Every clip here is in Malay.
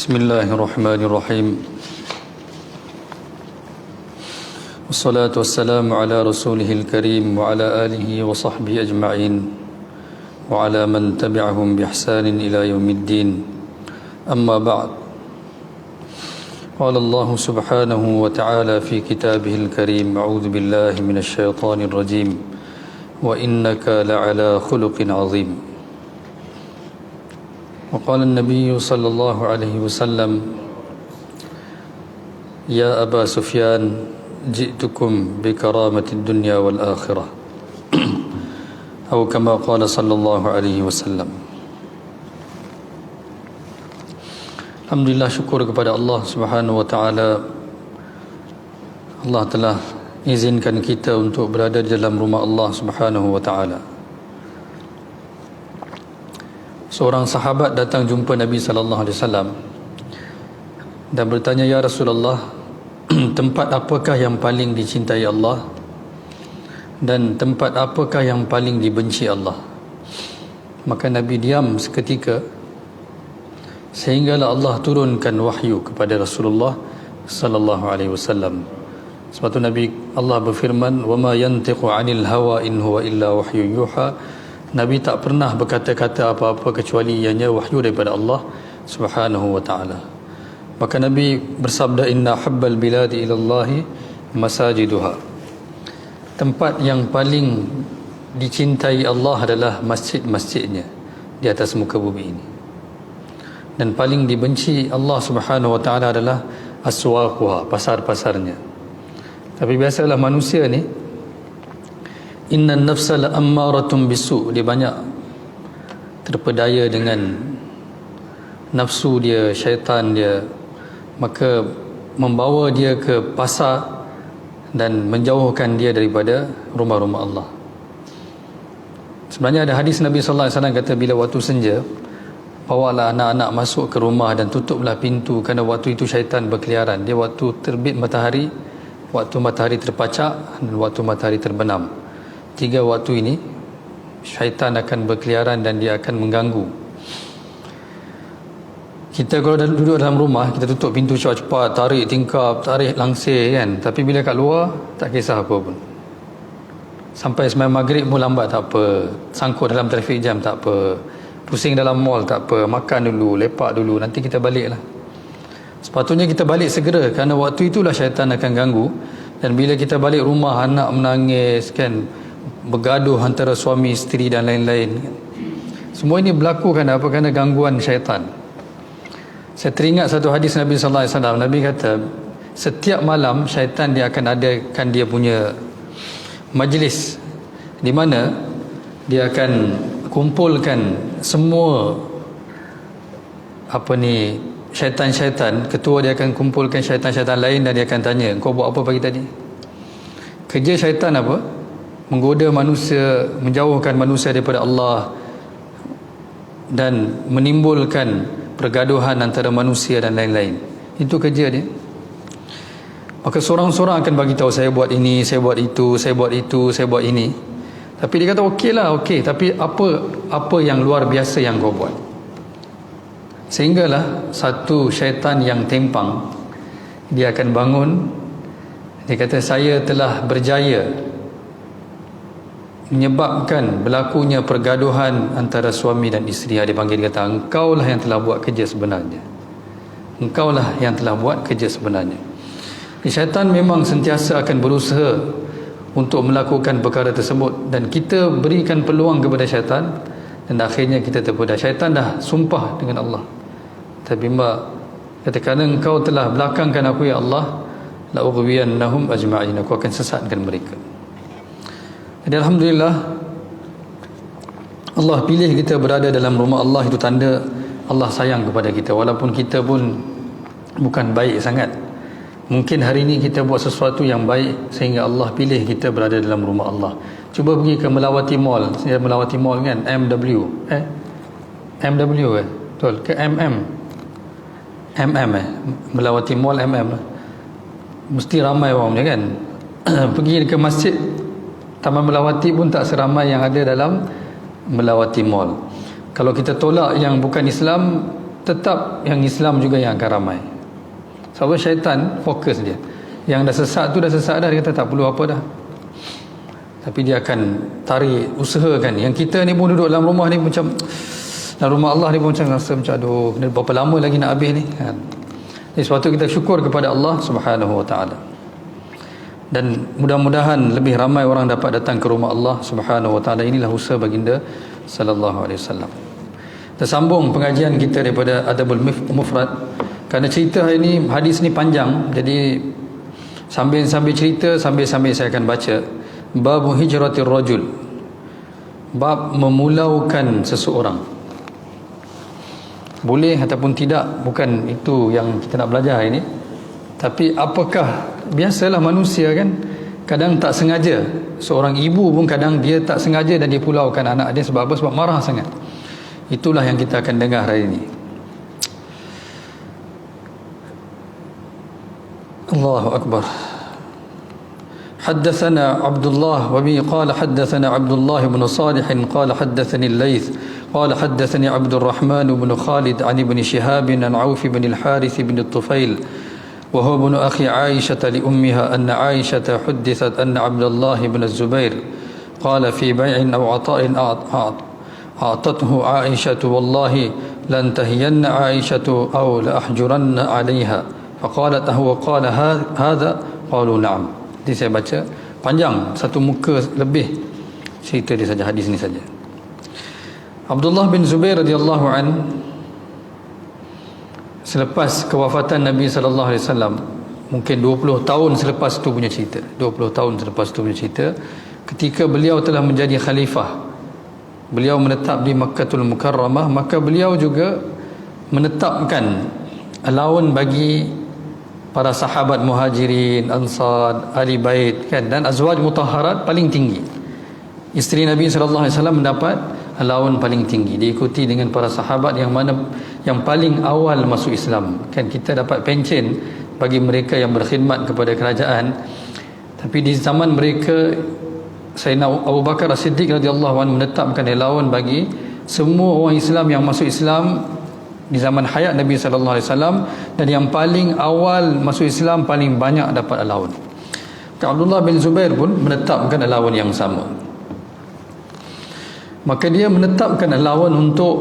Bismillahirrahmanirrahim. Wassalatu wassalamu ala rasulihil karim wa ala alihi wa sahbihi ajma'in wa ala man tabi'ahum bi ihsanin ila yaumiddin. Amma ba'd. Qala Allah subhanahu wa ta'ala fi kitabihil karim, a'udzu billahi minasy syaithanir rajim. Wa innaka la'ala khuluqin 'azim. وقال النبي صلى الله عليه وسلم يا أبا سفيان جئتكم بكرامة الدنيا والآخرة أو كما قال صلى الله عليه وسلم. Alhamdulillah, syukur kepada Allah Subhanahu wa taala. Allah telah izinkan kita untuk berada di dalam rumah Allah Subhanahu wa taala. Seorang sahabat datang jumpa Nabi sallallahu alaihi wasallam dan bertanya, "Ya Rasulullah, tempat apakah yang paling dicintai Allah dan tempat apakah yang paling dibenci Allah?" Maka Nabi diam seketika sehinggalah Allah turunkan wahyu kepada Rasulullah sallallahu alaihi wasallam. Sebab tu Allah berfirman, "Wa ma yantiqu 'anil hawa in huwa illa wahyun yuha." Nabi tak pernah berkata-kata apa-apa kecuali ianya wahyu daripada Allah Subhanahu wa taala. Maka Nabi bersabda, "Inna habbal biladi ilallahi masajiduha." Tempat yang paling dicintai Allah adalah masjid-masjidnya di atas muka bumi ini. Dan paling dibenci Allah Subhanahu wa taala adalah aswaquha, pasar-pasarnya. Tapi biasalah manusia ni, innan nafsa la ammaratun bisu', dia banyak terpedaya dengan nafsu dia, syaitan dia, maka membawa dia ke pasar dan menjauhkan dia daripada rumah-rumah Allah. Sebenarnya ada hadis Nabi sallallahu alaihi wasallam kata, bila waktu senja bawalah anak-anak masuk ke rumah dan tutuplah pintu, kerana waktu itu syaitan berkeliaran. Dia waktu terbit matahari, waktu matahari terpacak dan waktu matahari terbenam. 3 waktu ini syaitan akan berkeliaran dan dia akan mengganggu. Kita kalau duduk dalam rumah, kita tutup pintu cepat-cepat, tarik tingkap, tarik langsir kan. Tapi bila kat luar, tak kisah apa pun. Sampai sembahyang maghrib pun lambat tak apa, sangkut dalam trafik jam tak apa, pusing dalam mall tak apa, makan dulu, lepak dulu, nanti kita balik lah. Sepatutnya kita balik segera, kerana waktu itulah syaitan akan ganggu. Dan bila kita balik rumah, anak menangis kan, bergaduh antara suami isteri dan lain-lain. Semua ini berlaku kerana apa? Kerana gangguan syaitan. Saya teringat satu hadis Nabi sallallahu alaihi wasallam. Nabi kata, setiap malam syaitan dia akan adakan dia punya majlis, di mana dia akan kumpulkan semua syaitan-syaitan. Ketua dia akan kumpulkan syaitan-syaitan lain dan dia akan tanya, "Kau buat apa pagi tadi?" Kerja syaitan apa? Menggoda manusia, menjauhkan manusia daripada Allah dan menimbulkan pergaduhan antara manusia dan lain-lain. Itu kerja dia. Maka seorang-seorang akan bagi tahu, "Saya buat ini, saya buat itu, saya buat itu, saya buat ini." Tapi dia kata, "Okeylah, okey, tapi apa yang luar biasa yang kau buat?" Sehinggalah satu syaitan yang tempang, dia akan bangun, dia kata, "Saya telah berjaya menyebabkan berlakunya pergaduhan antara suami dan isteri." Dia panggil, dia kata, "Engkaulah yang telah buat kerja sebenarnya. Engkaulah yang telah buat kerja sebenarnya." Syaitan memang sentiasa akan berusaha untuk melakukan perkara tersebut, dan kita berikan peluang kepada syaitan dan akhirnya kita terpedaya. Syaitan dah sumpah dengan Allah, tapi kata, "Kerana engkau telah belakangkan aku ya Allah, la ughwiyannahum ajma'in," aku akan sesatkan mereka. Jadi alhamdulillah, Allah pilih kita berada dalam rumah Allah. Itu tanda Allah sayang kepada kita, walaupun kita pun bukan baik sangat. Mungkin hari ini kita buat sesuatu yang baik sehingga Allah pilih kita berada dalam rumah Allah. Cuba pergi ke Melawati Mall. Saya Melawati Mall kan, MW betul ke Melawati Mall mesti ramai orang kan. Pergi ke masjid Taman Melawati pun tak seramai yang ada dalam Melawati Mall. Kalau kita tolak yang bukan Islam, tetap yang Islam juga yang akan ramai. Sebab syaitan fokus dia. Yang dah sesat tu dah sesat dah, dia kata tak perlu apa dah. Tapi dia akan tarik, usahakan. Yang kita ni pun duduk dalam rumah ni macam, dalam rumah Allah ni pun macam rasa macam aduh, berapa lama lagi nak habis ni kan. Jadi sebab tu kita syukur kepada Allah Subhanahu wa ta'ala. Dan mudah-mudahan lebih ramai orang dapat datang ke rumah Allah Subhanahu wa ta'ala. Inilah usaha baginda sallallahu alaihi wasallam. Kita sambung pengajian kita daripada Adabul Mufrad. Kerana cerita hari ni, hadis ni panjang, jadi sambil cerita, sambil saya akan baca. Bab hijratir rajul, bab memulaukan seseorang. Boleh ataupun tidak, bukan itu yang kita nak belajar hari ini. Tapi apakah, biasalah manusia kan, kadang tak sengaja. Seorang ibu pun kadang dia tak sengaja dan dia pulaukan anak dia. Sebab apa? Sebab marah sangat. Itulah yang kita akan dengar hari ini. Allahu Akbar. حدثنا عبد الله وبه قال حدثنا عبد الله بن صالح قال حدثني الليث قال حدثني عبد الرحمن بن خالد عن ابن شهاب عن عوف بن الحارث بن الطفيل وهو ابن أخي عائشة لأمها أن عائشة حدثت أن عبد الله بن الزبير قال في بيع أو عطاء أعطته عائشة والله لانتهين عائشة أو لأحجرن عليها فقالت أهو قال هذا قالوا نعم. Jadi saya baca panjang, satu muka lebih cerita dia saja, hadis ni saja. Abdullah bin Zubair radhiyallahu an, selepas kewafatan Nabi sallallahu alaihi wasallam, mungkin 20 tahun selepas tu punya cerita, 20 tahun selepas tu punya cerita, ketika beliau telah menjadi khalifah, beliau menetap di Makkahul Mukarramah, maka beliau juga menetapkan allowance bagi para sahabat muhajirin, ansar, ahli bait kan, dan azwaj mutahharat paling tinggi. Isteri Nabi sallallahu alaihi wasallam mendapat allowance paling tinggi, diikuti dengan para sahabat yang mana yang paling awal masuk Islam kan. Kita dapat pencen bagi mereka yang berkhidmat kepada kerajaan, tapi di zaman mereka Sayyidina Abu Bakar As-Siddiq radhiyallahu anhu menetapkan allowance bagi semua orang Islam yang masuk Islam di zaman hayat Nabi sallallahu alaihi wasallam, dan yang paling awal masuk Islam paling banyak dapat allowance. Abdullah bin Zubair pun menetapkan allowance yang sama. Maka dia menetapkan allowance untuk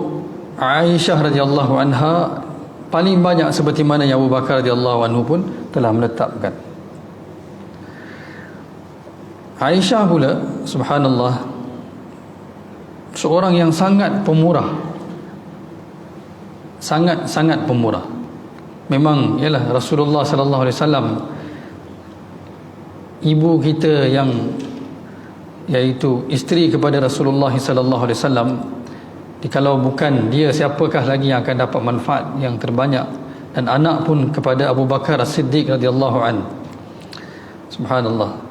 Aisyah radhiyallahu anha paling banyak, seperti mana yang Abu Bakar radhiyallahu anhu pun telah menetapkan. Aisyah pula, subhanallah, seorang yang sangat pemurah, sangat pemurah. Memang ialah Rasulullah sallallahu alaihi wasallam, ibu kita yang iaitu isteri kepada Rasulullah sallallahu alaihi wasallam, kalau bukan dia, siapakah lagi yang akan dapat manfaat yang terbanyak? Dan anak pun kepada Abu Bakar As-Siddiq radhiyallahu an. Subhanallah.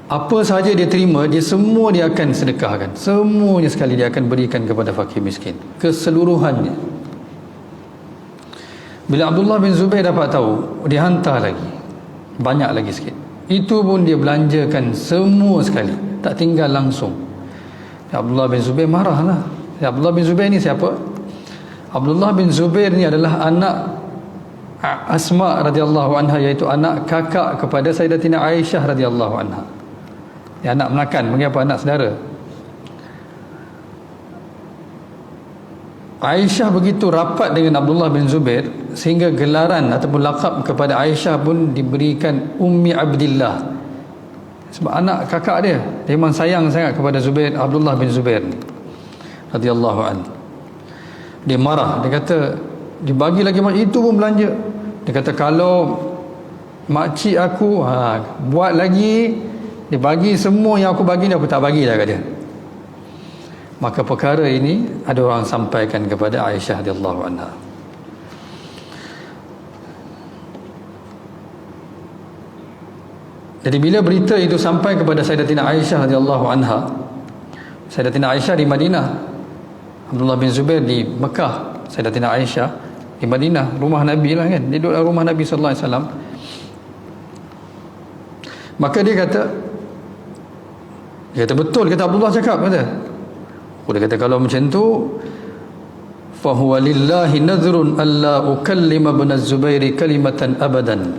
Apa sahaja dia terima, dia semua dia akan sedekahkan. Semuanya sekali dia akan berikan kepada fakir miskin, keseluruhannya. Bila Abdullah bin Zubair dapat tahu, dia hantar lagi, banyak lagi sikit. Itu pun dia belanjakan semua sekali, tak tinggal langsung. Abdullah bin Zubair marahlah. Abdullah bin Zubair ni siapa? Abdullah bin Zubair ni adalah anak Asma radhiyallahu anha, iaitu anak kakak kepada Sayyidatina Aisyah radhiyallahu anha. Ya, anak menakan, panggil apa, anak saudara. Aisyah begitu rapat dengan Abdullah bin Zubair sehingga gelaran ataupun lakab kepada Aisyah pun diberikan Ummi Abdillah, sebab anak kakak dia. Dia memang sayang sangat kepada Zubair, Abdullah bin Zubair radhiyallahu an. Dia marah, dia kata, dia bagi lagi macam itu pun belanja. Dia kata kalau makcik aku buat lagi, dia bagi semua yang aku bagi ni, aku tak bagi dah kat dia. Maka perkara ini ada orang sampaikan kepada Aisyah radhiyallahu anha. Jadi bila berita itu sampai kepada Sayyidatina Aisyah radhiyallahu anha, Sayyidatina Aisyah di Madinah, Abdullah bin Zubair di Mekah, Sayyidatina Aisyah di Madinah, rumah Nabi lah kan, dia duduk dalam rumah Nabi sallallahu alaihi wasallam. Maka dia kata betul, kata Abdullah cakap, kata. Dia kata kalau macam tu fahuwa lillahi nadhrun alla ukallima ibn az-Zubair kalimatan abadan.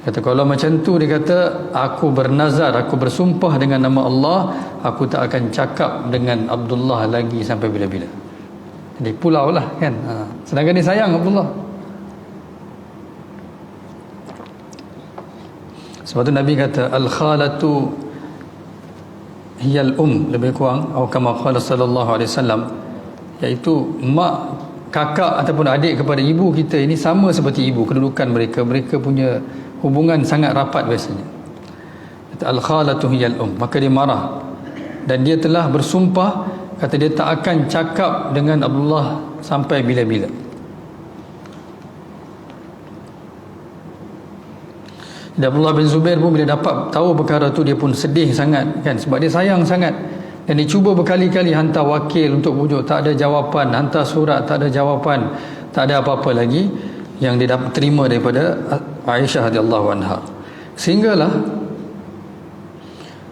Kata kalau macam tu, dia kata aku bernazar, aku bersumpah dengan nama Allah, aku tak akan cakap dengan Abdullah lagi sampai bila-bila. Jadi pulau lah kan. Sedangkan dia sayang Abdullah. Sebab tu Nabi kata al-khalatu hiyal lebih kurang, atau kama qala sallallahu alaihi wasallam, iaitu mak, kakak ataupun adik kepada ibu kita ini sama seperti ibu, kedudukan mereka. Mereka punya hubungan sangat rapat biasanya. Kata al-khalatu hiyal maka dia marah dan dia telah bersumpah, kata dia tak akan cakap dengan Abdullah sampai bila-bila. Dan Abdullah bin Zubair pun bila dapat tahu perkara tu, dia pun sedih sangat kan, sebab dia sayang sangat. Dan dia cuba berkali-kali hantar wakil untuk pujuk, tak ada jawapan, hantar surat, tak ada jawapan, tak ada apa-apa lagi yang dia dapat terima daripada Aisyah radhiyallahu anha. Sehinggalah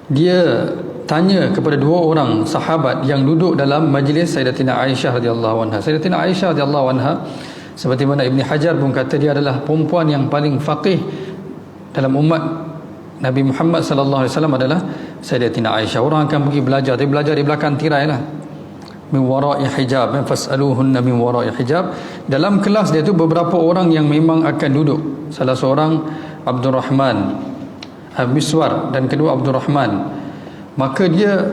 dia tanya kepada dua orang sahabat yang duduk dalam majlis Sayyidatina Aisyah radhiyallahu anha. Sayyidatina Aisyah radhiyallahu anha, seperti mana Ibn Hajar pun kata, dia adalah perempuan yang paling faqih dalam umat Nabi Muhammad sallallahu alaihi wasallam adalah Sayyidatina Aisyah. Orang akan pergi belajar, dia belajar di belakang tirai lah, min wara'i hijab, fas'aluhunna min wara'i hijab. Dalam kelas dia tu beberapa orang yang memang akan duduk. Salah seorang Abdul Rahman Miswar dan kedua Abdul Rahman. Maka dia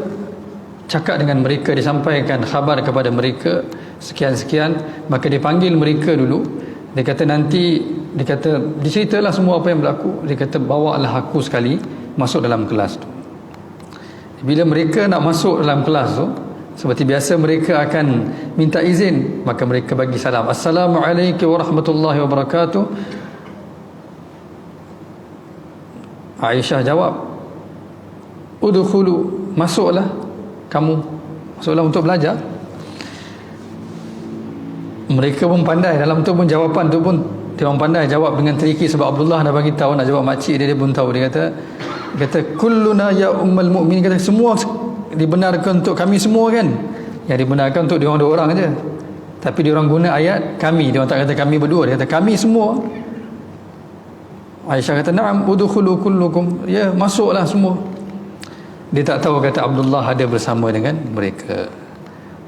cakap dengan mereka, disampaikan khabar kepada mereka sekian-sekian. Maka dia panggil mereka dulu. Dia kata nanti, dia kata diceritalah semua apa yang berlaku. Dia kata bawalah aku sekali masuk dalam kelas tu. Bila mereka nak masuk dalam kelas tu, seperti biasa mereka akan minta izin. Maka mereka bagi salam, Assalamualaikum warahmatullahi wabarakatuh. Aisyah jawab, udkhulu, masuklah kamu, masuklah untuk belajar. Mereka pun pandai dalam tu pun, jawapan tu pun dia orang pandai jawab dengan triki, sebab Abdullah dah bagi tahu nak jawab makcik dia pun tahu. Dia kata kulluna ya ummul mukminin, kata semua dibenarkan untuk kami semua kan. Yang dibenarkan untuk dia orang dua orang aja, tapi dia orang guna ayat kami, dia orang tak kata kami berdua, dia kata kami semua. Aisyah kata na'am udkhulu kullukum, ya masuklah semua. Dia tak tahu kata Abdullah ada bersama dengan mereka.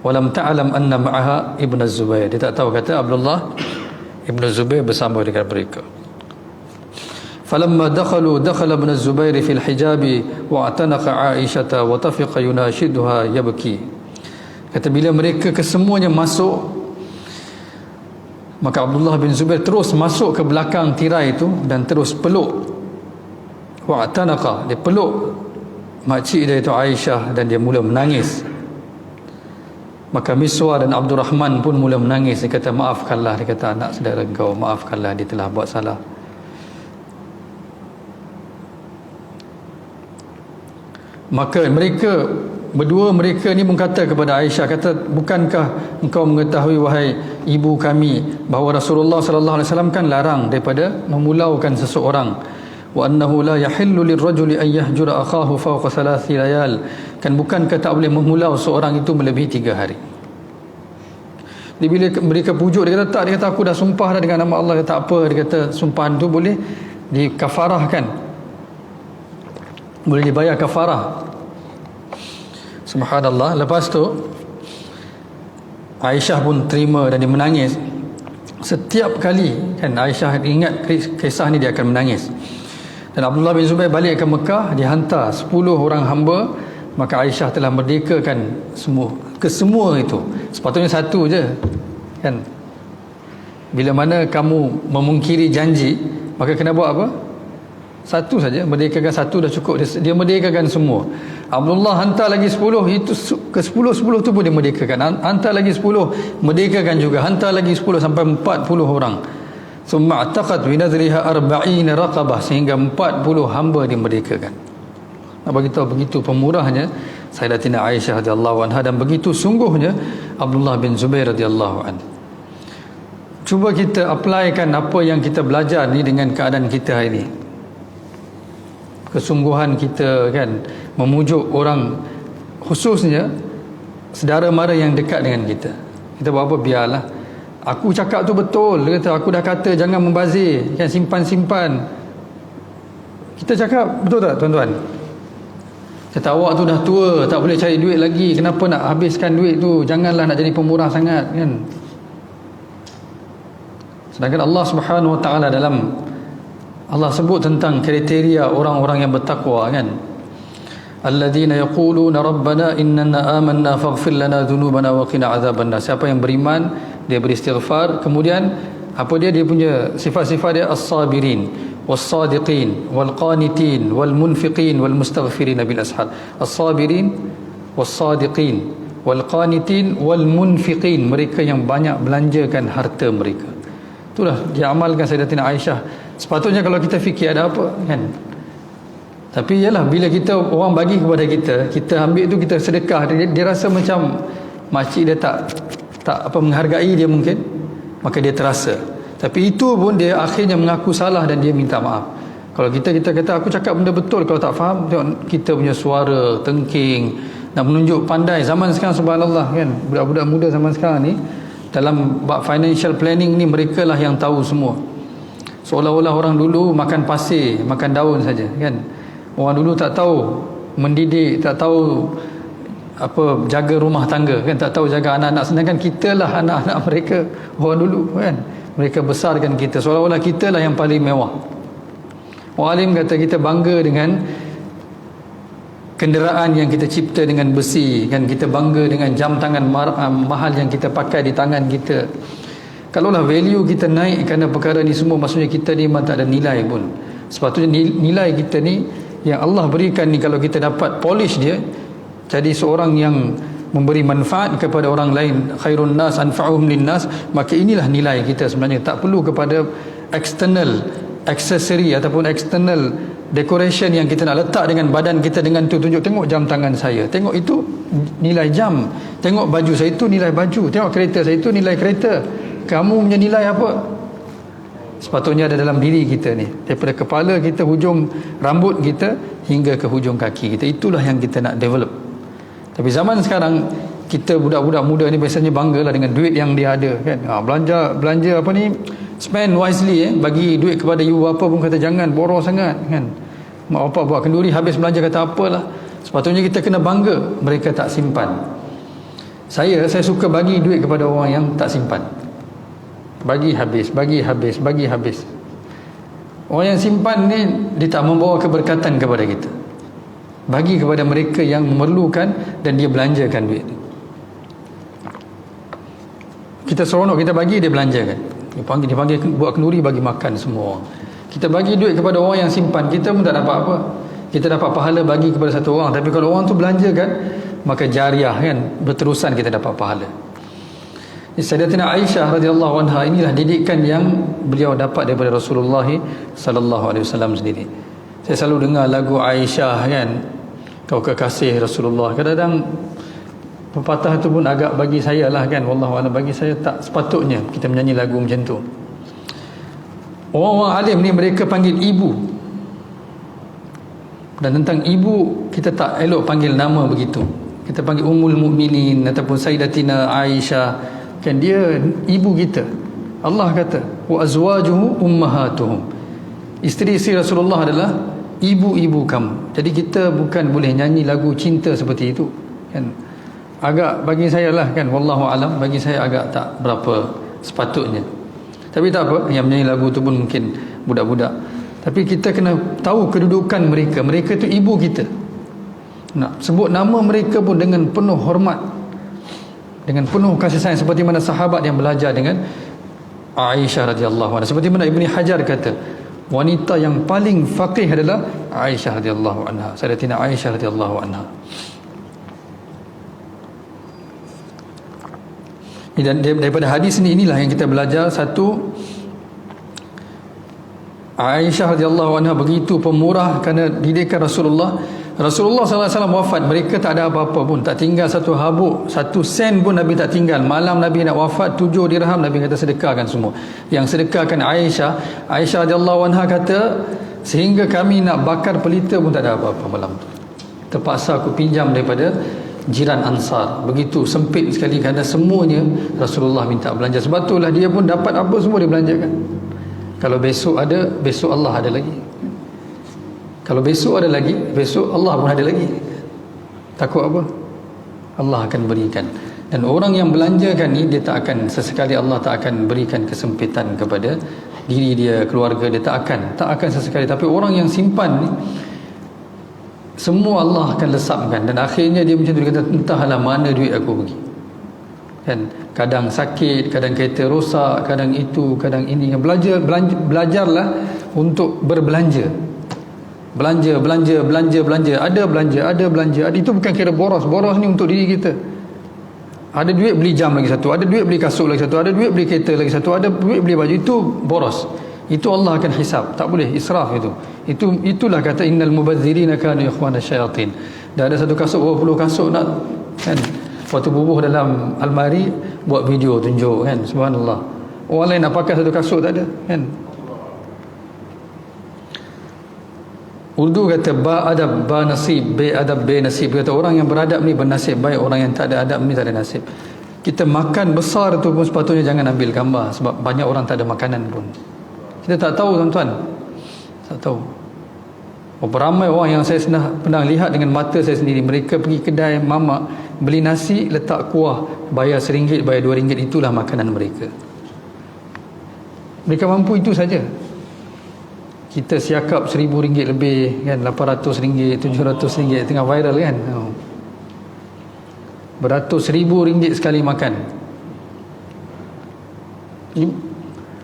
Walam ta'lam anna ma'aha Ibn az-Zubair, dia tak tahu kata Abdullah Ibn Zubair bersama dengan mereka. Falamma dakhala Ibn az-Zubair fil hijab wa atanaqa Aisyah wa tafiqa yunashiduha yabki. Kata bila mereka kesemuanya masuk, maka Abdullah bin Zubair terus masuk ke belakang tirai itu dan terus peluk. Wa atanaqa, dia peluk makcik dia itu Aisyah dan dia mula menangis. Maka Miswar dan Abdul Rahman pun mula menangis. Dia kata maafkanlah, dia kata anak saudara kau, maafkanlah, dia telah buat salah. Maka mereka berdua, mereka ni pun kata kepada Aisyah, kata bukankah engkau mengetahui wahai ibu kami bahawa Rasulullah sallallahu alaihi wasallam kan larang daripada memulaukan seseorang, wa annahu la yahillu lirrajuli an yahjura akhahu fawqa 3 layal, kan bukankah tak boleh memulau seorang itu melebihi 3 hari. Jadi bila mereka pujuk, dia kata tak, dia kata aku dah sumpah dah dengan nama Allah. Dia kata tak apa, dia kata sumpahan tu boleh dikafarahkan, boleh dibayar kafarah. Subhanallah. Lepas tu Aisyah pun terima dan dia menangis. Setiap kali kan Aisyah ingat kisah ni, dia akan menangis. Dan Abdullah bin Zubair balik ke Mekah, dia hantar 10 orang hamba. Maka Aisyah telah merdekakan semua itu. Sepatutnya satu je kan. Bila mana kamu memungkiri janji, maka kena buat apa? Satu saja, merdekakan satu dah cukup. Dia merdekakan semua. Abdullah hantar lagi 10, itu ke 10 tu pun dia merdekakan. Hantar lagi 10, merdekakan juga. Hantar lagi 10 sampai 40 orang. Summa ataqat bi nadriha 40 raqabah, sehingga 40 hamba dimerdekakan. Nak bagi tahu begitu pemurahnya Sayyidatina Aisyah radhiyallahu anha, dan begitu sungguhnya Abdullah bin Zubair radhiyallahu anhu. Cuba kita applykan apa yang kita belajar ni dengan keadaan kita hari ini. Kesungguhan kita kan memujuk orang, khususnya saudara mara yang dekat dengan kita. Kita buat apa? Biarlah. Aku cakap tu betul. Dia kata, aku dah kata jangan membazir, kan, simpan-simpan. Kita cakap betul tak tuan-tuan? Kata, awak tu dah tua, tak boleh cari duit lagi, kenapa nak habiskan duit tu? Janganlah nak jadi pemurah sangat, kan? Sedangkan Allah Subhanahu Wa Taala dalam Allah sebut tentang kriteria orang-orang yang bertakwa, kan? Alladzina yaquluna rabbana innana amanna faghfir lana dhunubana wa qina adzabannar. Siapa yang beriman, dia beristighfar, kemudian apa dia punya sifat-sifat dia? As-sabirin was-sadiqin wal-qanitin wal-munfiqin wal-mustaghfirin bil ashar. As-sabirin was-sadiqin wal-qanitin wal-munfiqin, mereka yang banyak belanjakan harta mereka. Itulah diamalkan Sayyidatina Aisyah. Sepatutnya kalau kita fikir ada apa, kan? Tapi ialah bila kita orang bagi kepada kita, kita ambil tu, kita sedekah, dia rasa macam makcik dia tak apa menghargai dia mungkin, maka dia terasa. Tapi itu pun dia akhirnya mengaku salah dan dia minta maaf. Kalau kita kata aku cakap benda betul, kalau tak faham, tengok kita punya suara tengking, nak menunjuk pandai. Zaman sekarang subhanallah, kan, budak-budak muda zaman sekarang ni dalam bab financial planning ni, mereka lah yang tahu semua. Seolah-olah orang dulu makan pasir, makan daun saja, kan. Orang dulu tak tahu mendidik, tak tahu apa jaga rumah tangga, kan, tak tahu jaga anak-anak. Sedangkan kita lah anak-anak mereka, orang dulu, kan. Mereka besarkan kita, seolah-olah kita lah yang paling mewah. Orang alim kata kita bangga dengan kenderaan yang kita cipta dengan besi, kan. Kita bangga dengan jam tangan mahal yang kita pakai di tangan kita. Kalaulah value kita naik kerana perkara ni semua, maksudnya kita ni memang tak ada nilai pun. Sepatutnya nilai kita ni yang Allah berikan ni, kalau kita dapat polish dia, jadi seorang yang memberi manfaat kepada orang lain, khairun nas anfa'uhum linnas, maka inilah nilai kita sebenarnya. Tak perlu kepada external accessory ataupun external decoration yang kita nak letak dengan badan kita, dengan tu tunjuk, tengok jam tangan saya, tengok itu nilai jam, tengok baju saya itu nilai baju, tengok kereta saya itu nilai kereta. Kamu punya nilai apa? Sepatutnya ada dalam diri kita ni, daripada kepala kita, hujung rambut kita hingga ke hujung kaki kita. Itulah yang kita nak develop. Tapi zaman sekarang, kita budak-budak muda ni biasanya banggalah dengan duit yang dia ada, kan. Belanja apa ni, spend wisely, bagi duit kepada ibu bapa pun kata jangan boros sangat, kan. Mak bapa buat kenduri, habis belanja kata apalah. Sepatutnya kita kena bangga mereka tak simpan. Saya suka bagi duit kepada orang yang tak simpan. Bagi habis. Orang yang simpan ni, dia tak membawa keberkatan kepada kita. Bagi kepada mereka yang memerlukan dan dia belanjakan duit. Kita seronok, kita bagi, dia belanjakan. Dia panggil buat kenduri, bagi makan semua orang. Kita bagi duit kepada orang yang simpan, kita pun tak dapat apa. Kita dapat pahala bagi kepada satu orang. Tapi kalau orang tu belanjakan, maka jariah, kan, berterusan kita dapat pahala. Sayyidatina Aisyah radhiyallahu anha, inilah didikan yang beliau dapat daripada Rasulullah sallallahu alaihi wasallam sendiri. Saya selalu dengar lagu Aisyah, kan, kau kekasih Rasulullah. Kadang-kadang pepatah itu pun agak, bagi saya lah, kan, wallahu a'lam, bagi saya tak sepatutnya kita menyanyi lagu macam tu. Orang-orang alim ni mereka panggil ibu, dan tentang ibu kita tak elok panggil nama begitu. Kita panggil Ummul Mukminin ataupun Sayyidatina Aisyah, kan, dia ibu kita. Allah kata wa azwajuhu ummahatuhum, isteri-isteri Rasulullah adalah ibu-ibu kamu. Jadi kita bukan boleh nyanyi lagu cinta seperti itu, kan. Agak bagi saya lah, kan, wallahu alam, bagi saya agak tak berapa sepatutnya. Tapi tak apa, yang menyanyi lagu tu pun mungkin budak-budak. Tapi kita kena tahu kedudukan mereka. Mereka tu ibu kita. Nak sebut nama mereka pun dengan penuh hormat, dengan penuh kasih sayang, seperti mana sahabat yang belajar dengan Aisyah radhiyallahu anha. Seperti mana Ibni Hajar kata, wanita yang paling faqih adalah Aisyah radhiyallahu anha, Sayyidatina Aisyah radhiyallahu anha. Dan daripada hadis ini, inilah yang kita belajar. Satu, Aisyah radhiyallahu anha begitu pemurah kerana didikan Rasulullah. Rasulullah SAW wafat, mereka tak ada apa-apa pun, tak tinggal satu habuk, satu sen pun Nabi tak tinggal. Malam Nabi nak wafat, 7 dirham Nabi kata sedekahkan semua. Yang sedekahkan Aisyah radhiyallahu anha kata, sehingga kami nak bakar pelita pun tak ada apa-apa malam tu. Terpaksa aku pinjam daripada jiran Ansar. Begitu sempit sekali kerana semuanya Rasulullah minta belanja. Sebab itulah dia pun dapat apa semua dia belanjakan. Kalau besok ada, besok Allah ada lagi. Kalau besok ada lagi, besok Allah pun ada lagi. Takut apa? Allah akan berikan. Dan orang yang belanjakan ni, dia tak akan, sesekali Allah tak akan berikan kesempitan kepada diri dia, keluarga dia, tak akan sesekali. Tapi orang yang simpan ni, semua Allah akan lesapkan. Dan akhirnya dia macam tu, dia kata, entahlah mana duit aku pergi. Kan? Kadang sakit, kadang kereta rosak, kadang itu, kadang ini. Belajarlah untuk berbelanja. Belanja. Ada belanja. Itu bukan kira boros. Boros ni untuk diri kita. Ada duit beli jam lagi satu, ada duit beli kasut lagi satu, ada duit beli kereta lagi satu, ada duit beli baju. Itu boros. Itu Allah akan hisap. Tak boleh israf itu. Itulah kata innal mubadzirina kanu ikhwana syayatin. Dah ada satu kasut, berapa puluh kasut nak, kan? Waktu bubuh dalam almari, buat video tunjuk, kan? Subhanallah. Orang lain nak pakai satu kasut tak ada, kan? Urdu kata ba adab ba nasib, be adab be nasib. Kata orang yang beradab ni bernasib baik, orang yang tak ada adab ni tak ada nasib. Kita makan besar tu pun sepatutnya jangan ambil gambar, sebab banyak orang tak ada makanan pun. Kita tak tahu, tuan-tuan. Tak tahu. Berapa ramai orang yang saya pernah lihat dengan mata saya sendiri, mereka pergi kedai mamak, beli nasi, letak kuah, bayar RM1, bayar RM2, itulah makanan mereka. Mereka mampu itu saja. Kita siakap RM1,000 lebih, kan, RM800, RM700, tengah viral, kan. Beratus ribu ringgit sekali makan.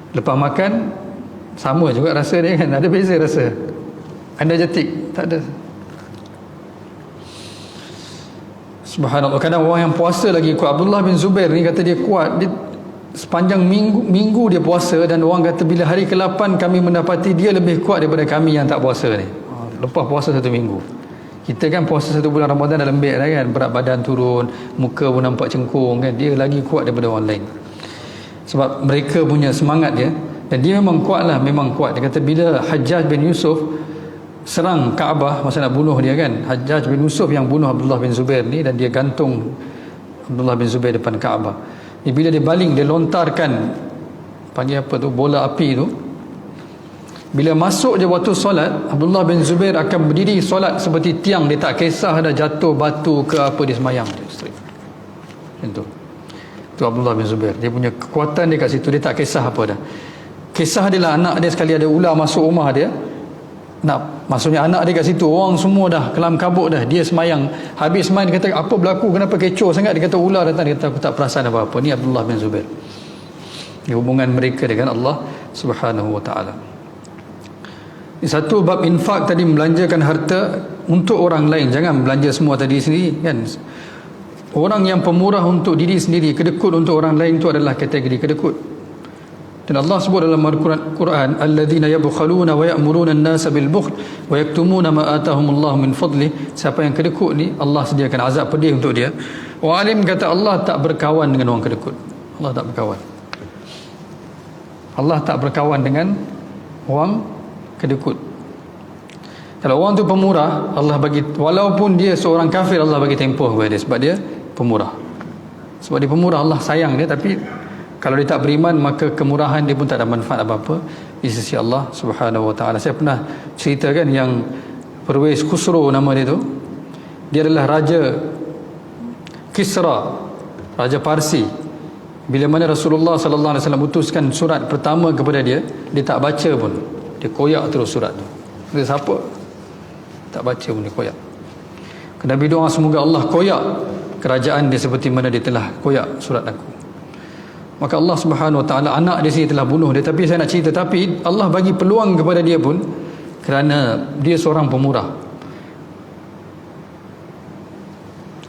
Lepas makan sama juga rasa dia, kan. Ada beza rasa. Anda jetik, tak ada. Subhanallah. Kadang orang yang puasa lagi kuat. Abdullah bin Zubair ni kata dia kuat. Dia sepanjang minggu dia puasa, dan orang kata bila hari ke-8 kami mendapati dia lebih kuat daripada kami yang tak puasa ni. Lepas puasa 1 minggu. Kita kan puasa 1 bulan Ramadan dah lembik dah, kan, berat badan turun, muka pun nampak cengkung, kan. Dia lagi kuat daripada orang lain. Sebab mereka punya semangat dia, dan dia memang kuat lah, memang kuat. Dia kata bila Hajjaj bin Yusuf serang Kaabah masa nak bunuh dia, kan, Hajjaj bin Yusuf yang bunuh Abdullah bin Zubair ni, dan dia gantung Abdullah bin Zubair depan Kaabah. Bila dia baling, dia lontarkan, panggil apa tu, bola api tu. Bila masuk je waktu solat, Abdullah bin Zubair akan berdiri solat seperti tiang. Dia tak kisah dah jatuh batu ke apa, dia semayang macam tu. Tu Abdullah bin Zubair, dia punya kekuatan dia kat situ. Dia tak kisah apa dah. Kisah dia lah anak dia sekali ada ular masuk rumah dia. Maksudnya anak dia kat situ, orang semua dah kelam kabut dah, dia semayang. Habis semayang dia kata, apa berlaku, kenapa kecoh sangat? Dia kata ular datang. Dia kata aku tak perasan apa-apa. Ni Abdullah bin Zubair. Hubungan mereka dengan Allah Subhanahu wa ta'ala. Satu bab infak tadi, membelanjakan harta untuk orang lain, jangan belanja semua tadi sendiri, kan. Orang yang pemurah untuk diri sendiri, kedekut untuk orang lain, itu adalah kategori kedekut. Dan Allah sebut dalam Al-Quran, alladzina yabkhaluna wa ya'muruna an-nasa bil bukhl wa yaktumuna ma atahumullahu min fadli. Siapa yang kedekut ni, Allah sediakan azab pedih untuk dia. Wa alim kata Allah tak berkawan dengan orang kedekut. Allah tak berkawan. Allah tak berkawan dengan orang kedekut. Kalau orang tu pemurah, Allah bagi, walaupun dia seorang kafir, Allah bagi tempoh kepada dia, sebab dia pemurah. Sebab dia pemurah, Allah sayang dia. Tapi kalau dia tak beriman, maka kemurahan dia pun tak ada manfaat apa-apa di sisi Allah Subhanahu wa ta'ala. Saya pernah ceritakan yang Perwez Khusro nama dia tu. Dia adalah Raja Kisra, Raja Parsi. Bila mana Rasulullah sallallahu alaihi wasallam utuskan surat pertama kepada dia, dia tak baca pun. Dia koyak terus surat tu. Dia siapa? Tak baca pun, dia koyak. Nabi doa, semoga Allah koyak kerajaan dia seperti mana dia telah koyak surat aku. Maka Allah Subhanahu wa ta'ala, anak dia sendiri telah bunuh dia. Tapi saya nak cerita, tapi Allah bagi peluang kepada dia pun, kerana dia seorang pemurah.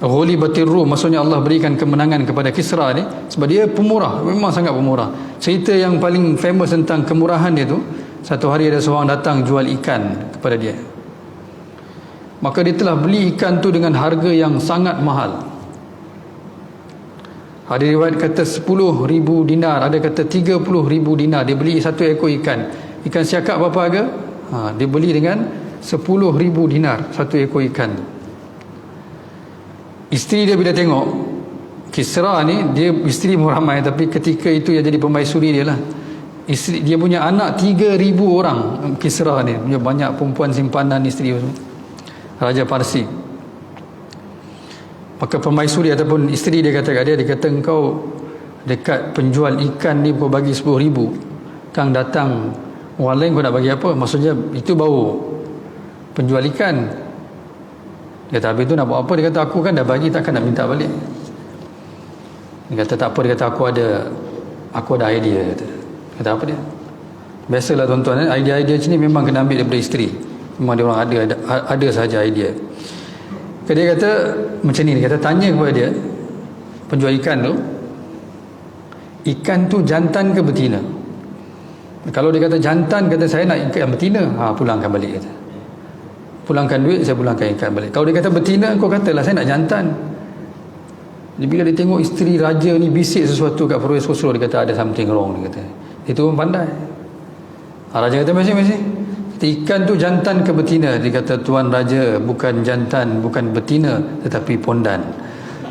Ghulibatir Rum, maksudnya Allah berikan kemenangan kepada Kisra ni, sebab dia pemurah, memang sangat pemurah. Cerita yang paling famous tentang kemurahan dia tu, satu hari ada seorang datang jual ikan kepada dia. Maka dia telah beli ikan tu dengan harga yang sangat mahal. Ada riwayat kata 10,000 dinar, ada kata 30,000 dinar. Dia beli satu ekor ikan. Ikan siakap berapa harga? Dia beli dengan 10,000 dinar satu ekor ikan. isteri dia bila tengok Kisra ni, dia isteri pun ramai, tapi ketika itu yang jadi permaisuri dia lah. Isteri dia punya anak 3,000 orang. Kisra ni punya banyak perempuan simpanan isteri, Raja Parsi. Maka permaisuri ataupun isteri dia kata kat dia, engkau dekat penjual ikan ni kau bagi 10,000, kang datang orang lain kau nak bagi apa? Maksudnya itu bau penjual ikan. Dia kata habis tu nak buat apa? Dia kata aku kan dah bagi, takkan nak minta balik. Dia kata tak apa, dia kata aku ada idea. Kata apa dia? Biasalah tuan-tuan, idea-idea macam ni memang kena ambil daripada isteri. Memang dia orang ada sahaja idea. Dia kata macam ni, dia kata tanya kepada dia, penjual ikan tu, ikan tu jantan ke betina? Kalau dia kata jantan, kata saya nak ikan betina, pulangkan balik, kata. Pulangkan duit, saya pulangkan ikan balik. Kalau dia kata betina, kau katalah saya nak jantan. Jadi bila dia tengok isteri raja ni bisik sesuatu kat Perwira Khosrow, dia kata ada something wrong, dia kata. Itu pun pandai. Raja kata masing-masing, ikan tu jantan ke betina? Dia kata tuan raja, bukan jantan, bukan betina, tetapi pondan.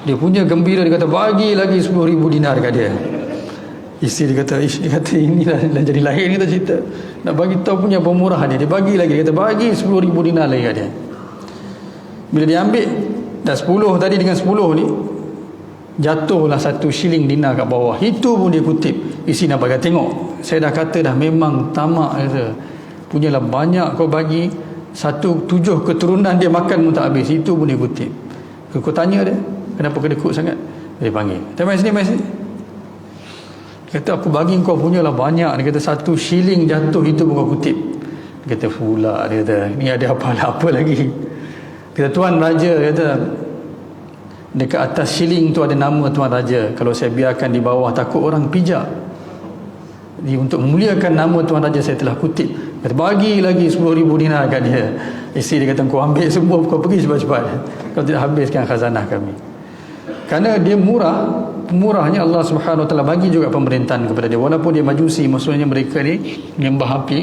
Dia punya gembira, dia kata bagi lagi 10,000 dinar kat dia. Isteri dia kata inilah jadi lahir kita cerita. Nak bagi tahu punya pemurah dia bagi lagi, dia kata bagi 10,000 dinar lagi kat dia. Bila dia ambil dah 10 tadi dengan 10 ni, jatuhlah 1 shilling dinar kat bawah. Itu pun dia kutip. Isi nak bagi tengok, saya dah kata dah memang tamak, kata punyalah banyak kau bagi, 7 keturunan dia makan pun tak habis. Itu pun dia kutip. Kau tanya dia kenapa kedekut sangat, dia panggil, mai sini. Kata aku bagi kau punyalah banyak. Dia kata 1 shilling jatuh, itu pun kau kutip. Dia kata pula, dia kata ni ada apa lagi. Kata tuan raja, kata dekat atas shilling tu ada nama tuan raja. Kalau saya biarkan di bawah takut orang pijak. Jadi untuk memuliakan nama tuan raja, saya telah kutip. Kata bagi lagi 10,000 dinar kat dia. Isteri dia kata kau ambil semua, kau pergi cepat-cepat, kau tidak habiskan khazanah kami. Kerana dia murahnya Allah Subhanahu Wa Taala bagi juga pemerintahan kepada dia, walaupun dia majusi, maksudnya mereka ni menyembah api.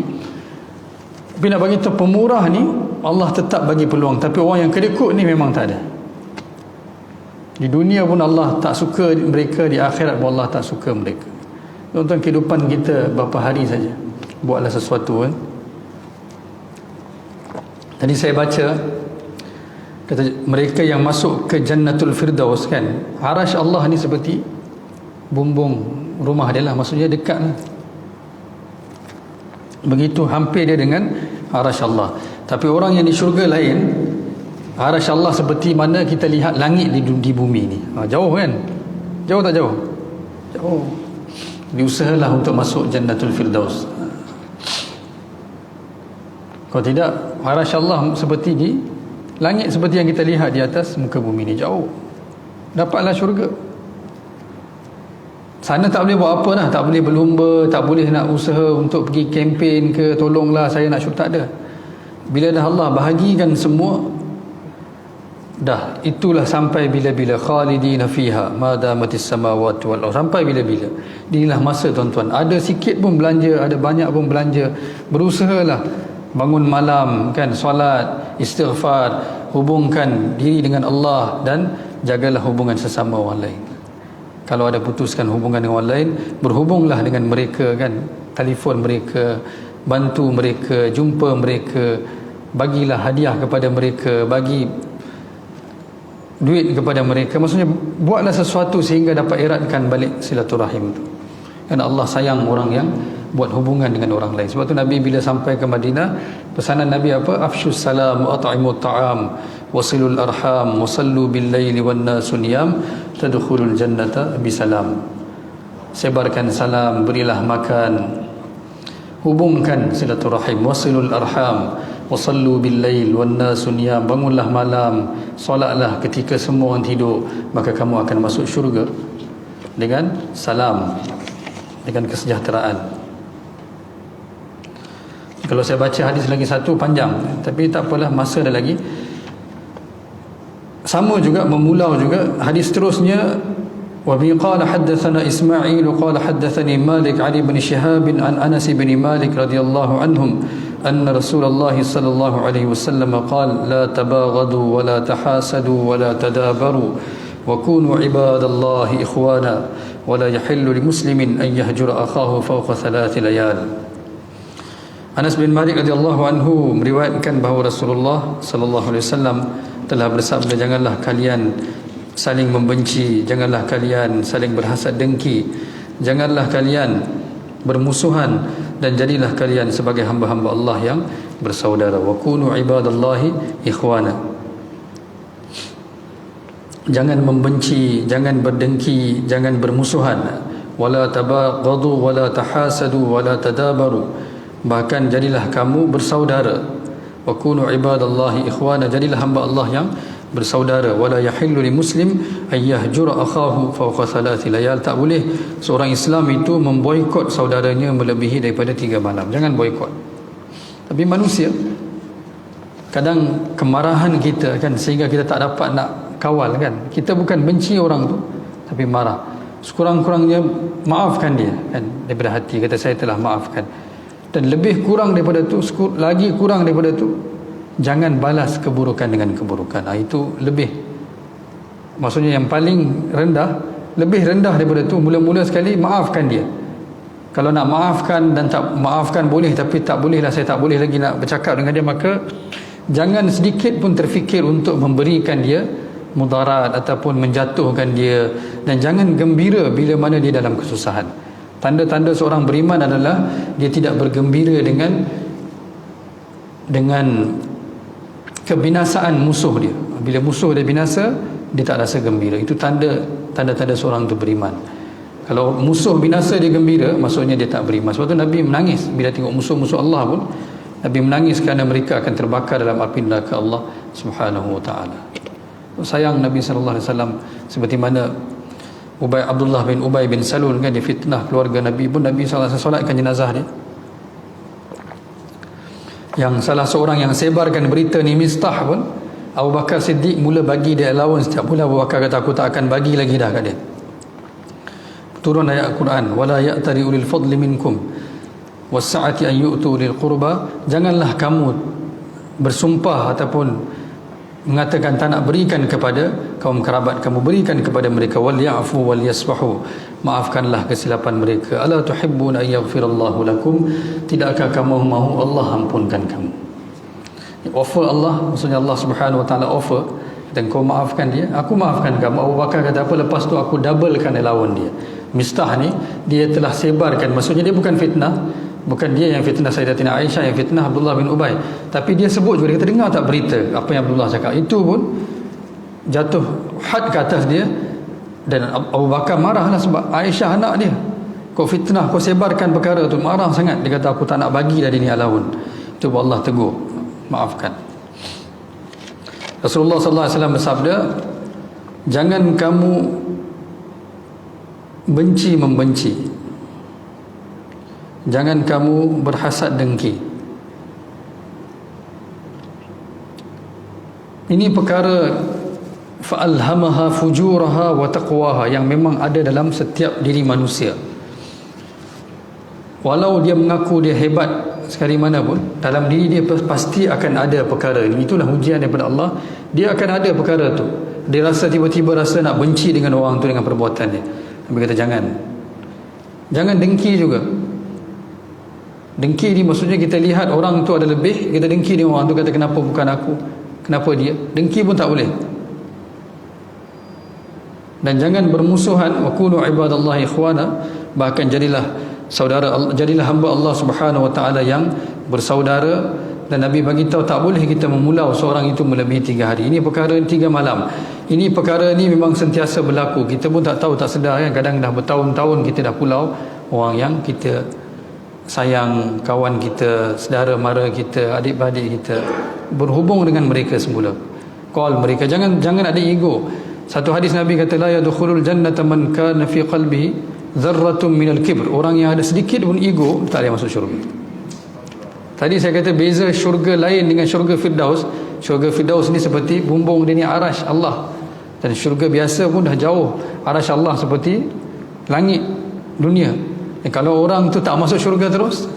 Tapi nak bagi tahu pemurah ni Allah tetap bagi peluang. Tapi orang yang kedekut ni memang tak ada. Di dunia pun Allah tak suka mereka, di akhirat pun Allah tak suka mereka. Tuan-tuan, kehidupan kita berapa hari saja, buatlah sesuatu. Tadi saya baca, kata mereka yang masuk ke Jannatul Firdaus kan, arash Allah ni seperti bumbung rumah dia lah, maksudnya dekat lah. Begitu hampir dia dengan arash Allah. Tapi orang yang di syurga lain, arash Allah seperti mana kita lihat langit di bumi ni. Jauh kan? Jauh tak jauh? Jauh. Diusahalah untuk masuk Jannatul Firdaus. Kalau tidak, arash Allah seperti ni, langit seperti yang kita lihat di atas muka bumi ni, jauh. Dapatlah syurga. Sana tak boleh buat apa dah, tak boleh berlumba, tak boleh nak usaha untuk pergi kempen ke, tolonglah saya nak syurga, tak ada. Bila dah Allah bahagikan semua, dah itulah sampai bila-bila, khalidina fiha ma damatis samawati wal ardh, sampai bila-bila. Inilah masa tuan-tuan, ada sikit pun belanja, ada banyak pun belanja, berusahalah bangun malam kan, solat, istighfar, hubungkan diri dengan Allah, dan jagalah hubungan sesama orang lain. Kalau ada putuskan hubungan dengan orang lain, berhubunglah dengan mereka kan, telefon mereka, bantu mereka, jumpa mereka, bagilah hadiah kepada mereka, bagi duit kepada mereka. Maksudnya buatlah sesuatu sehingga dapat eratkan balik silaturahim itu. Kerana Allah sayang orang yang buat hubungan dengan orang lain. Sebab tu Nabi bila sampai ke Madinah, pesanan Nabi apa? Afshus salam wa at'imut ta'am wasilul arham wasallu bil laili wan nasu niyam tadkhulul jannata bisalam. Sebarkan salam, berilah makan, hubungkan silaturahim, wasilul arham wasallu bil lail wan nasu niyam, bangunlah malam, solatlah ketika semua orang tidur, maka kamu akan masuk syurga dengan salam, dengan kesejahteraan. Kalau saya baca hadis lagi satu panjang, tapi tak apalah, masa ada lagi. Sama juga, memulau juga hadis terusnya. Wa bi qala haddatsana Ismail qala haddatsani Malik Ali bin Shihab an Anas bin Malik radhiyallahu anhum أن رسول الله صلى الله عليه وسلم قال لا تباغضوا ولا تحاسدوا ولا تدابروا وكونوا عباد الله إخوانا ولا يحل لمسلم أن يهجر أخاه فوق 3 ليال. Anas bin Malik radhiyallahu anhu meriwayatkan bahawa Rasulullah sallallahu alaihi wasallam telah bersabda, janganlah kalian saling membenci, janganlah kalian saling berhasad dengki, janganlah kalian bermusuhan, dan jadilah kalian sebagai hamba-hamba Allah yang bersaudara. Wa kunu ibadallahi ikhwana. Jangan membenci, jangan berdengki, jangan bermusuhan. Wala tabaghadu wala tahasadu wala tadabaru. Bahkan jadilah kamu bersaudara. Wa kunu ibadallahi ikhwana, jadilah hamba Allah yang bersaudara. Wala yahillu li muslim ay yahjura akhahu fawqa 3 layal. Tak boleh seorang Islam itu memboikot saudaranya melebihi daripada 3 malam. Jangan boikot. Tapi manusia kadang kemarahan kita kan, sehingga kita tak dapat nak kawal kan. Kita bukan benci orang tu, tapi marah. Sekurang-kurangnya maafkan dia kan, daripada hati kata saya telah maafkan. Dan lebih kurang daripada tu, lagi kurang daripada tu, jangan balas keburukan dengan keburukan. Itu lebih, maksudnya yang paling rendah, lebih rendah daripada tu. Mula-mula sekali maafkan dia. Kalau nak maafkan dan tak maafkan boleh, tapi tak bolehlah, saya tak boleh lagi nak bercakap dengan dia, maka jangan sedikit pun terfikir untuk memberikan dia mudarat ataupun menjatuhkan dia. Dan jangan gembira bila mana dia dalam kesusahan. Tanda-tanda seorang beriman adalah dia tidak bergembira dengan kebinasaan musuh dia. Bila musuh dia binasa, dia tak rasa gembira. Itu tanda-tanda seorang itu beriman. Kalau musuh binasa dia gembira, maksudnya dia tak beriman. Sebab tu Nabi menangis bila tengok musuh-musuh Allah pun. Nabi menangis kerana mereka akan terbakar dalam api neraka Allah Subhanahu wa taala. Sayang Nabi sallallahu alaihi wasallam, seperti mana Abdullah bin Ubay bin Salul kan, dia fitnah keluarga Nabi pun. Nabi SAW solatkan jenazah dia. Yang salah seorang yang sebarkan berita ni Mistah pun, Abu Bakar Siddiq mula bagi dia allowance setiap bulan. Abu Bakar kata, aku tak akan bagi lagi dah kat dia. Turun ayat Al-Quran, wala ya'tari ulil fadli minkum was-sa'ati an yu'tu lil qurba. Janganlah kamu bersumpah ataupun mengatakan tak nak berikan kepada kaum kerabat kamu, berikan kepada mereka. Wal ya'fu wal yasfahu, maafkanlah kesilapan mereka. Ala tuhibbuna yaghfirallahu lakum, tidakkah kamu mahu Allah ampunkan kamu? Offer Allah, maksudnya Allah Subhanahu wa taala offer, dan kau maafkan dia, aku maafkan kamu. Abu Bakar kata apa, lepas tu aku doublekan allowance dia. Mistah ni dia telah sebarkan, maksudnya dia bukan fitnah, bukan dia yang fitnah Sayyidatina Aisyah, yang fitnah Abdullah bin Ubay, tapi dia sebut juga, dia kata dengar tak berita apa yang Abdullah cakap. Itu pun jatuh had ke atas dia. Dan Abu Bakar marahlah sebab Aisyah anak dia, kau fitnah, kau sebarkan perkara tu. Marah sangat, dia kata aku tak nak bagi dah dia ni allowance. Itu Allah tegur, maafkan. Rasulullah sallallahu alaihi wasallam bersabda, jangan kamu benci membenci, jangan kamu berhasad dengki. Ini perkara fa'alhamaha fujuraha wa taqwaha yang memang ada dalam setiap diri manusia. Walau dia mengaku dia hebat sekali mana pun, dalam diri dia pasti akan ada perkara ini. Itulah ujian daripada Allah. Dia akan ada perkara tu. Dia rasa tiba-tiba rasa nak benci dengan orang tu, dengan perbuatan dia. Nabi kata jangan dengki juga. Dengki ni maksudnya kita lihat orang tu ada lebih, kita dengki dengan orang tu, kata kenapa bukan aku, kenapa dia. Dengki pun tak boleh. Dan jangan bermusuhan. Wa kunu ibadallahi ikhwana, bahkan jadilah saudara, jadilah hamba Allah Subhanahu wa taala yang bersaudara. Dan Nabi bagi tahu tak boleh kita memulau seorang itu melebihi 3 hari. Ini perkara 3 malam. Ini perkara ni memang sentiasa berlaku. Kita pun tak tahu, tak sedar kan. Kadang dah bertahun-tahun kita dah pulau orang yang kita sayang, kawan kita, saudara mara kita, adik-beradik kita, berhubung dengan mereka semula. Call mereka, jangan ada ego. Satu hadis Nabi kata, la yadkhulul jannata man kana fi qalbihi dzarratun minal kibr. Orang yang ada sedikit pun ego tak boleh masuk syurga. Tadi saya kata beza syurga lain dengan syurga Firdaus. Syurga Firdaus ni seperti bumbung dia ni arash Allah. Dan syurga biasa pun dah jauh. Arash Allah seperti langit dunia. Kalau orang tu tak masuk syurga terus,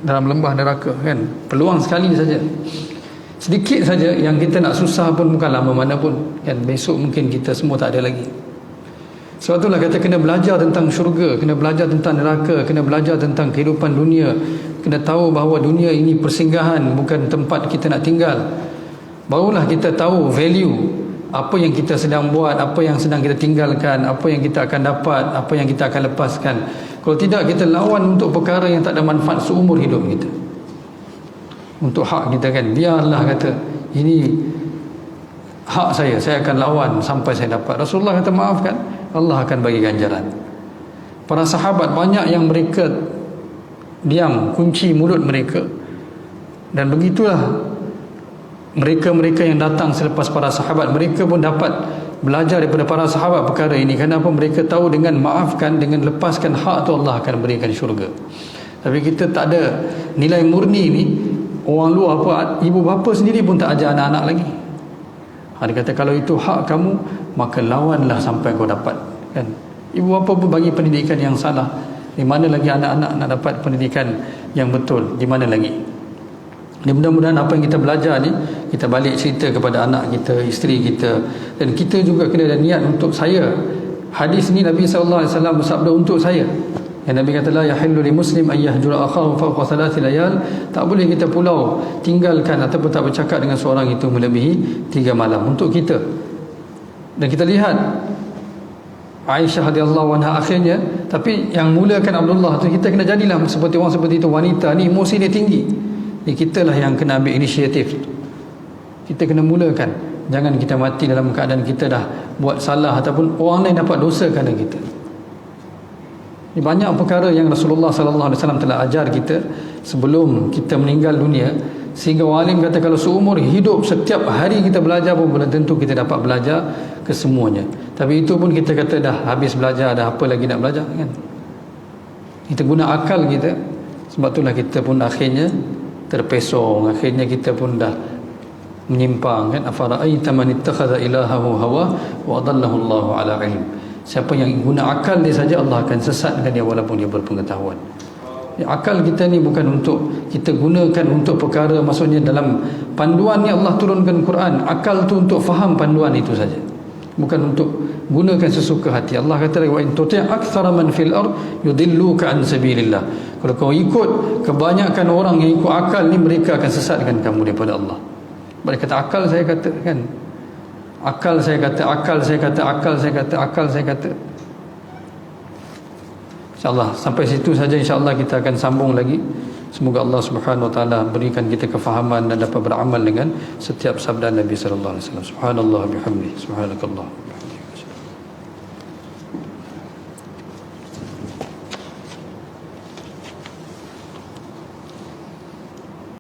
dalam lembah neraka, kan? Peluang sekali saja, sedikit saja yang kita nak susah pun bukan lama mana pun, kan? Besok mungkin kita semua tak ada lagi. Sebab itulah kata kena belajar tentang syurga, kena belajar tentang neraka, kena belajar tentang kehidupan dunia, kena tahu bahawa dunia ini persinggahan, bukan tempat kita nak tinggal. Barulah kita tahu value apa yang kita sedang buat, apa yang sedang kita tinggalkan, apa yang kita akan dapat, apa yang kita akan lepaskan. Kalau tidak, kita lawan untuk perkara yang tak ada manfaat seumur hidup kita. Untuk hak kita, kan, biarlah kata ini hak saya akan lawan sampai saya dapat. Rasulullah kata maafkan, Allah akan bagi ganjaran. Para sahabat banyak yang mereka diam, kunci mulut mereka, dan begitulah mereka-mereka yang datang selepas para sahabat, mereka pun dapat belajar daripada para sahabat perkara ini. Kenapa? Mereka tahu dengan maafkan, dengan lepaskan hak tu, Allah akan berikan syurga. Tapi kita tak ada nilai murni ni. Orang luar apa, ibu bapa sendiri pun tak ajar anak-anak lagi. Dia kata kalau itu hak kamu, maka lawanlah sampai kau dapat, kan? Ibu bapa pun bagi pendidikan yang salah. Di mana lagi anak-anak nak dapat pendidikan yang betul? Di mana lagi? Dan mudah-mudahan apa yang kita belajar ni, kita balik cerita kepada anak kita, isteri kita, dan kita juga kena ada niat untuk saya. Hadis ni Nabi SAW bersabda untuk saya. Yang Nabi kata, la yahillu li muslim an yahjura akhahu fawqa thalathi layal. Tak boleh kita pulau tinggalkan ataupun tak bercakap dengan seorang itu melebihi 3 malam. Untuk kita. Dan kita lihat Aisyah radhiyallahu anha akhirnya, tapi yang mulakan Abdullah tu, kita kena jadilah seperti orang seperti itu. Wanita ni emosi dia tinggi. Kita lah yang kena ambil inisiatif. Kita kena mulakan. Jangan kita mati dalam keadaan kita dah buat salah ataupun orang lain dapat dosa kerana kita. Ini banyak perkara yang Rasulullah SAW telah ajar kita sebelum kita meninggal dunia, sehingga orang alim kata kalau seumur hidup setiap hari kita belajar pun belum tentu kita dapat belajar kesemuanya. Tapi itu pun kita kata dah habis belajar, dah apa lagi nak belajar, kan? Kita guna akal kita. Sebab itulah kita pun akhirnya terpesong, akhirnya kita pun dah menyimpang, kan? Afara'aita man ittakhadha ilahahu hawa wa adallahu Allahu ala ilm. Siapa yang guna akal dia saja, Allah akan sesatkan dia walaupun dia berpengetahuan. Akal kita ni bukan untuk kita gunakan untuk perkara, maksudnya dalam panduan ni Allah turunkan Quran, akal tu untuk faham panduan itu saja, bukan untuk gunakan sesuka hati. Allah kata, wa in tuti' aktsara man fil ard yudilluka an sabilillah. Kalau kau ikut kebanyakan orang yang ikut akal ni, mereka akan sesatkan kamu daripada Allah. Mereka kata akal, saya kata, kan? Akal saya kata, akal saya kata, akal saya kata, akal saya kata. InsyaAllah sampai situ saja. InsyaAllah kita akan sambung lagi. Semoga Allah Subhanahu Wa Taala berikan kita kefahaman dan dapat beramal dengan setiap sabda Nabi sallallahu alaihi wasallam. Subhanallah bihamdihi, subhanakallah.